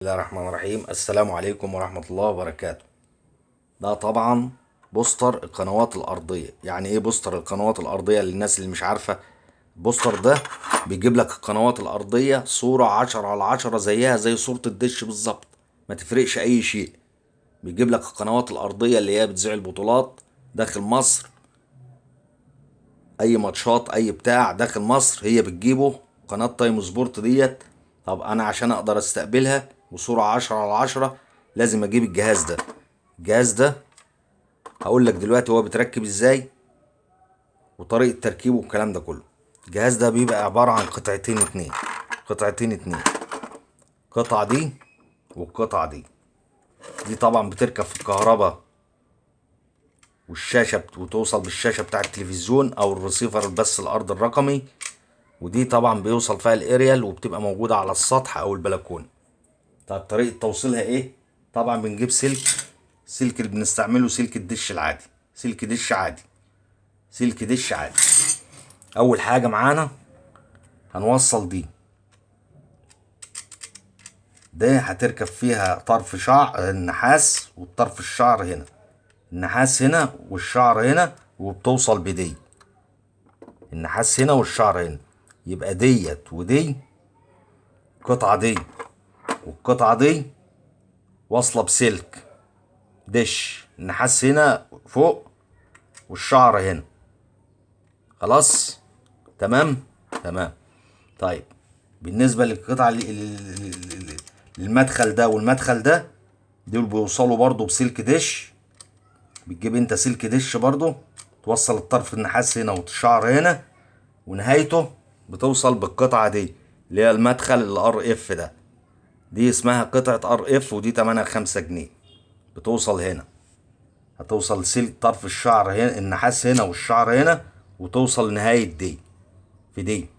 بسم الله الرحمن الرحيم. السلام عليكم ورحمة الله وبركاته. ده طبعا بوستر القنوات الأرضية. يعني ايه بوستر القنوات الأرضية للناس اللي مش عارفة؟ البوستر ده بيجيب لك القنوات الأرضية صورة 10 على 10 زيها زي صورة الدش بالظبط، ما تفرقش أي شيء. بيجيب لك القنوات الأرضية اللي هي بتذيع البطولات داخل مصر، أي ماتشات أي بتاع داخل مصر هي بتجيبه. قناة تايم سبورت ديت. طب أنا عشان أقدر أستقبلها بصورة 10 على 10 لازم أجيب الجهاز ده. الجهاز ده هقول لك دلوقتي هو بيتركب ازاي وطريقة تركيبه والكلام ده كله. الجهاز ده بيبقى عبارة عن قطعتين اتنين. قطعة دي والقطعة دي طبعا بتركب في الكهرباء، والشاشة وتوصل بالشاشة بتاع التلفزيون او الريسيفر البث الارض الرقمي. ودي طبعا بيوصل فيها الاريال وبتبقى موجودة على السطح او البلكونة. طب طريقة توصيلها ايه؟ طبعا بنجيب سلك اللي بنستعمله سلك الدش العادي، سلك دش عادي. اول حاجة معانا هنوصل ده هتركب فيها طرف شعر النحاس، والطرف الشعر هنا، النحاس هنا والشعر هنا، وبتوصل بدي النحاس هنا والشعر هنا. يبقى ديت ودي القطعة دي والقطعة دي واصلة بسلك دش، النحاس هنا فوق والشعر هنا. خلاص تمام. تمام. طيب بالنسبة للقطعة للمدخل ده والمدخل ده، دول بيوصلوا برضو بسلك دش. بتجيب انت سلك دش برضو توصل الطرف النحاس هنا والشعر هنا، ونهايته بتوصل بالقطعة دي اللي هي المدخل الار اف ده. دي اسمها قطعة ار اف، ودي تمنها 5 جنيه. بتوصل هنا، هتوصل سلك طرف الشعر هنا النحاس هنا والشعر هنا، وتوصل نهاية دي في دي.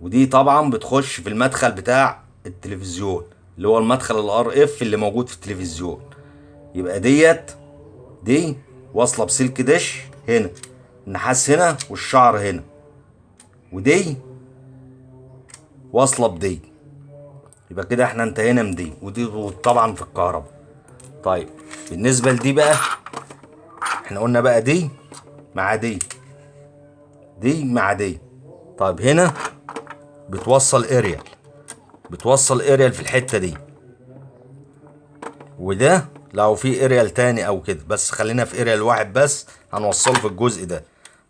ودي طبعا بتخش في المدخل بتاع التلفزيون اللي هو المدخل الار اف اللي موجود في التلفزيون. يبقى دي واصله بسلك دش هنا، النحاس هنا والشعر هنا، ودي واصله بدي. يبقى كده احنا انتهينا من دي، ودي طبعا في الكهرباء. طيب بالنسبه لدي بقى، احنا قلنا بقى دي مع دي مع دي. طيب هنا بتوصل اريال في الحته دي، وده لو في اريال تاني او كده، بس خلينا في اريال واحد بس هنوصله في الجزء ده.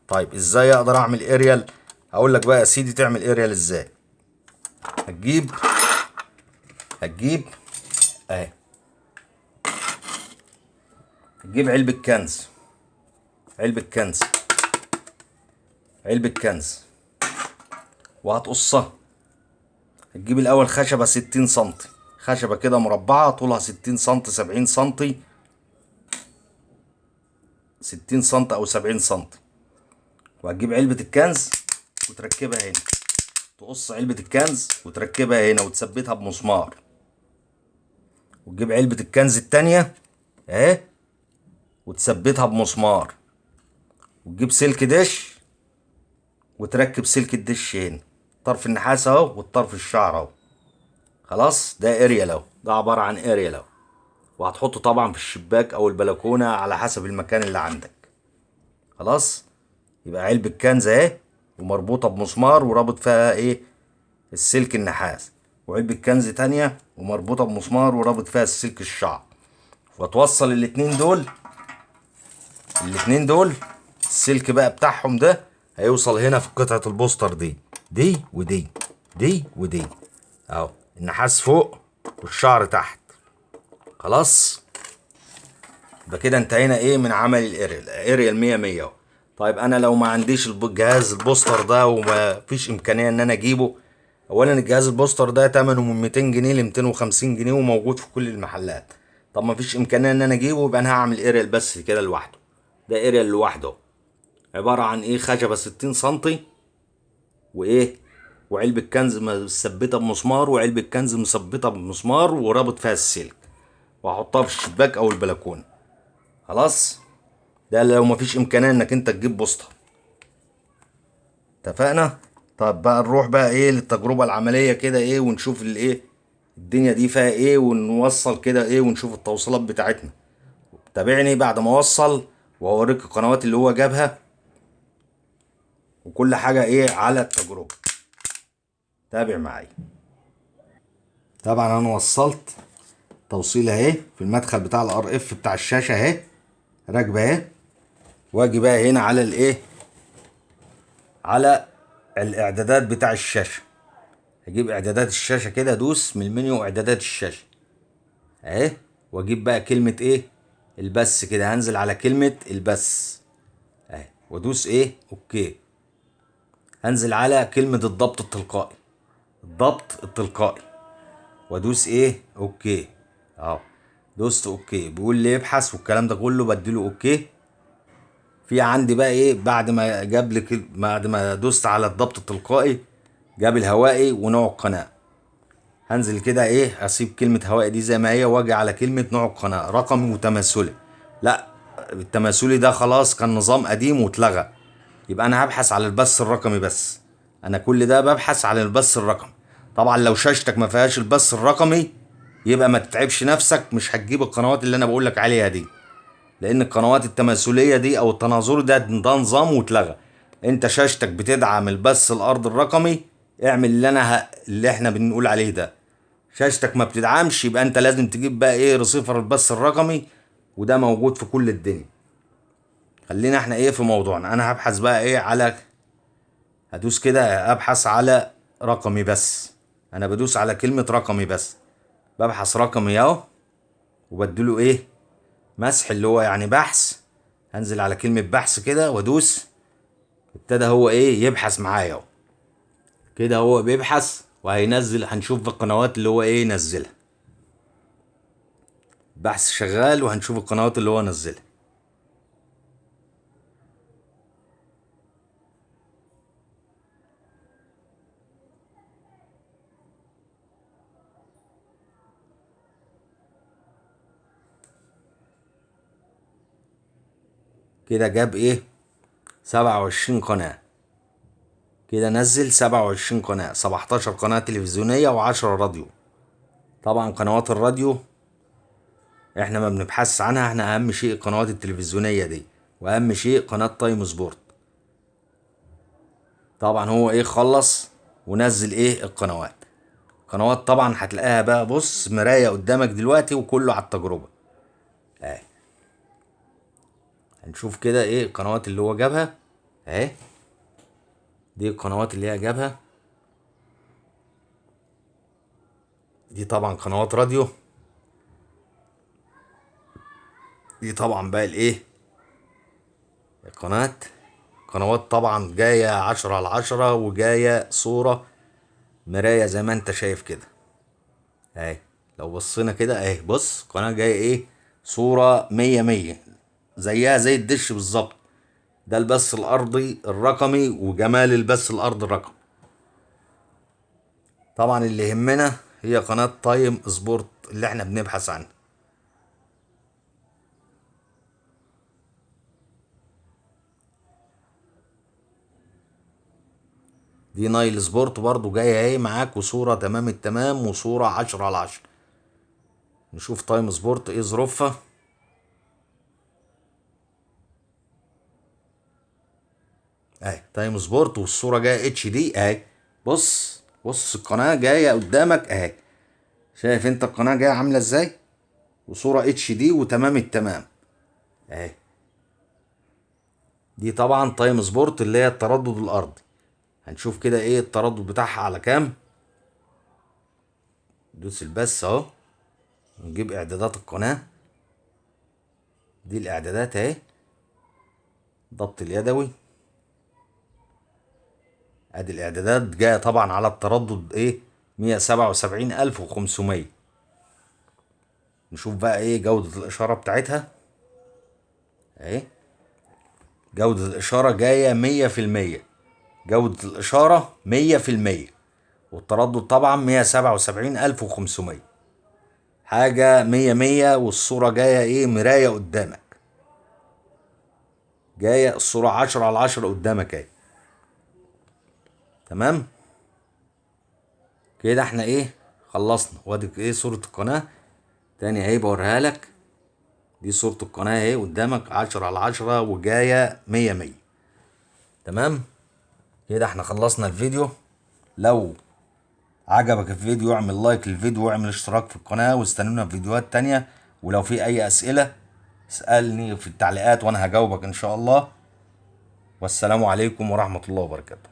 طيب ازاي اقدر اعمل اريال؟ هقول لك بقى يا سيدي تعمل اريال ازاي. هتجيب هتجيب اهي هتجيب علبة كنز علبة كنز وهتقصها. هتجيب الاول خشبة 60 سنتي، خشبة كده مربعة طولها 60 سنتي 70 سنتي، 60 سنتي او 70 سنتي. وهتجيب علبة الكنز وتركبها هنا، تقص علبة الكنز وتركبها هنا وتثبتها بمسمار. وتجيب علبة الكنز التانية اهي وتثبتها بمسمار. وتجيب سلك دش وتركب سلك الدش هنا، طرف النحاس اهو والطرف الشعر اهو. خلاص ده اريال اهو، ده عبارة عن اريال اهو. وهتحطه طبعا في الشباك او البلكونة على حسب المكان اللي عندك. خلاص. يبقى علبة كنز اهي ومربوطة بمسمار ورابط فيها ايه السلك النحاس، وعلبة كنز تانية ومربوطة بمسمار ورابط فيها السلك الشعر. وتوصل الاتنين دول السلك بقى بتاعهم ده هيوصل هنا في قطعة البوستر دي اهو، النحاس فوق والشعر تحت. خلاص. يبقى كده انتهينا ايه من عمل الاريال 100 اهو. طيب انا لو ما عنديش الجهاز البوستر ده وما فيش امكانيه ان انا اجيبه، اولا الجهاز البوستر ده ثمنه من 200 جنيه ل 250 جنيه وموجود في كل المحلات. طب ما فيش امكانيه ان انا اجيبه، يبقى انا هعمل اريال بس كده لوحده. ده اريال لوحده عباره عن ايه خشبه 60 سنتي وايه وعلبه كنز مثبته بمسمار، وعلبه كنز مثبته بمسمار ورابط فيها السلك، واحطها في الشباك او البلكونه. خلاص. ده لو مفيش امكانيه انك انت تجيب بوستر. اتفقنا. طب بقى نروح بقى ايه للتجربه العمليه كده ايه ونشوف الايه الدنيا دي فيها ايه، ونوصل كده ايه ونشوف التوصيلات بتاعتنا. تابعني بعد ما اوصل واوريك القنوات اللي هو جابها وكل حاجة ايه على التجربة. تابع معايا. طبعا انا وصلت توصيلة اهي في المدخل بتاع الار اف بتاع الشاشة اهي راكبة اهي. واجي بقى هنا على الايه، على الاعدادات بتاع الشاشة. هجيب اعدادات الشاشة كده، ادوس من المنيو اعدادات الشاشة اهي، واجيب بقى كلمة ايه البث كده، هنزل على كلمة البث اهي وادوس ايه اوكي. هنزل على كلمة الضبط التلقائي، الضبط التلقائي، وادوس ايه اوكي اهو. دوست اوكي، بيقول لي ابحث والكلام ده كله، بديله اوكي. في عندي بقى ايه بعد ما جاب لي بعد ما دوست على الضبط التلقائي جاب الهوائي ونوع القناة. هنزل كده ايه اسيب كلمة هوائي دي زي ما هي، واجي على كلمة نوع القناة رقمي وتماثلي. لا، التماثلي ده خلاص كان نظام قديم واتلغى، يبقى انا هبحث على البث الرقمي بس. انا كل ده ببحث على البث الرقمي. طبعا لو شاشتك ما فيهاش البث الرقمي يبقى ما تتعبش نفسك، مش هتجيب القنوات اللي انا بقولك عليها دي، لان القنوات التماثليه دي او التناظري ده نظام واتلغى. انت شاشتك بتدعم البث الارض الرقمي، اعمل اللي احنا بنقول عليه ده. شاشتك ما بتدعمش يبقى انت لازم تجيب بقى ايه رسيفر البث الرقمي، وده موجود في كل الدنيا. خلينا احنا ايه في موضوعنا. انا هبحث بقى ايه على، هدوس كده ابحث على رقمي بس. انا بدوس على كلمة رقمي بس، ببحث رقمي اهو، وبديله ايه مسح اللي هو يعني بحث. هنزل على كلمة بحث كده وادوس. ابتدى هو ايه يبحث معايا اهو كده، هو بيبحث وهينزل. هنشوف القنوات اللي هو ايه نزلها. بحث شغال وهنشوف القنوات اللي هو نزلها. كده جاب ايه 27 قناة. كده نزل 27 قناة، 17 قناة تلفزيونية و10 راديو. طبعا قنوات الراديو احنا ما بنبحث عنها، احنا اهم شيء القنوات التلفزيونية دي، واهم شيء قناة تايم سبورت. طبعا هو ايه خلص ونزل ايه القنوات. قنوات طبعا هتلاقيها بقى بص مراية قدامك دلوقتي وكله على التجربة اهي. هنشوف كده ايه القنوات اللي هو جابها اهي. دي القنوات اللي هي جابها. دي طبعا قنوات راديو. دي طبعا بقى الايه القناة. قنوات طبعا جاية 10/10 وجاية صورة مراية زي ما انت شايف كده اهي. لو بصينا كده اهي بص قناة جاية ايه صورة 100 زيها زي الدش بالظبط. ده البث الارضي الرقمي وجمال البث الارضي الرقمي. طبعا اللي يهمنا هي قناة تايم سبورت اللي احنا بنبحث عنها. دي نايل سبورت برضو جاية اهي معاك وصورة تمام التمام وصورة 10/10. نشوف تايم سبورت ايه ظروفها. اهي تايم سبورت والصورة جاية اتش دي اهي. بص بص القناة جاية قدامك اهي. شايف انت القناة جاية عاملة ازاي، وصورة اتش دي وتمام التمام اهي. دي طبعا تايم سبورت اللي هي التردد الارضي. هنشوف كده ايه التردد بتاعها على كام. دوس البث اهو، نجيب اعدادات القناة. دي الاعدادات اهي، ضبط اليدوي. ادي الاعدادات جاية طبعا على التردد ايه 177,500. نشوف بقى ايه جودة الاشارة بتاعتها اهي. جودة الاشارة جاية 100%. جودة الاشارة 100%. والتردد طبعا 177,500. حاجة 100. والصورة جاية ايه مراية قدامك. جاية الصورة 10/10 قدامك اهي. تمام كده احنا ايه خلصنا. وادي ايه صورة القناة تاني اهي بوريها لك. دي صورة القناة اهي قدامك 10/10 وجاية 100/100. تمام كده احنا خلصنا الفيديو. لو عجبك الفيديو اعمل لايك للفيديو واعمل اشتراك في القناة واستنونا في فيديوهات تانية. ولو في اي اسئلة اسألني في التعليقات وانا هجاوبك ان شاء الله. والسلام عليكم ورحمة الله وبركاته.